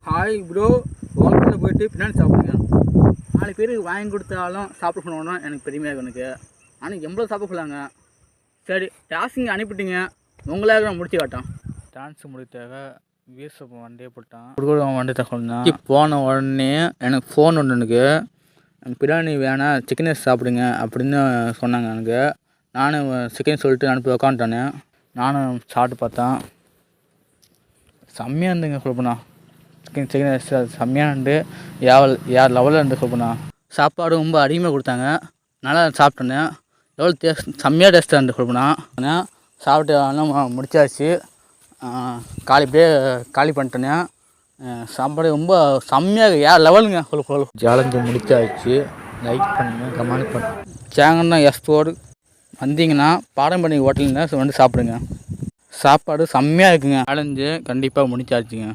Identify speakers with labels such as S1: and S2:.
S1: Hi bro, ஹோட்டலில் போயிட்டு பின்னாடி சாப்பிடுங்க. 4 பேருக்கு வாங்கி கொடுத்தாலும் சாப்பிட போனோன்னா எனக்கு பெருமையாக இருக்கும் எனக்கு. ஆனால் எவ்வளோ சாப்பிட சொல்லாங்க. சரி, டாஸ்க்கு அனுப்பிட்டீங்க, உங்களாக நான் முடிச்சு காட்டேன். டான்ஸ் முடித்தாக வீச வண்டியே போட்டான். கொடுக்குறவங்க வண்டி தகவல்னா போன உடனே எனக்கு ஃபோன் ஒன்று எனக்கு பிரியாணி வேணாம் சிக்கன் ரைஸ் சாப்பிடுங்க அப்படின்னு சொன்னாங்க எனக்கு. நானும் சிக்கன் சொல்லிட்டு அனுப்பி உக்காந்துட்டானே. நானும் சாப்பிட்டு பார்த்தேன். செம்மையாக இருந்துங்க சொல்லப்போண்ணா. சிக்கன் ரைஸ் அது செம்மையாக இருந்து யார் லெவலில் இருந்து சொல்லப்போண்ணா. சாப்பாடு ரொம்ப அதிகமாக கொடுத்தாங்க. நல்லா சாப்பிட்டேனே. எவ்வளோ டேஸ்ட் செம்மையாக டேஸ்ட்டாக இருந்து சொல்லப்போண்ணா. சாப்பிட்டு எல்லாம் முடிச்சாச்சு. காலி பண்ணிட்டேனே. சாப்பாடு ரொம்ப செம்மையாக யார் லெவலுங்க சொல்ல ஜாலஞ்சு முடிச்சாச்சு. லைக் பண்ணுங்கள், கமெண்ட் பண்ணுங்கள். சேங்கன்னா எஸ்போர்டு வந்தீங்கன்னா பாரம்பரிய ஹோட்டலுங்க வந்து சாப்பிடுங்க. சாப்பாடு செம்மையாக இருக்குங்க. சேலஞ்சு கண்டிப்பாக முடிச்சாச்சுங்க.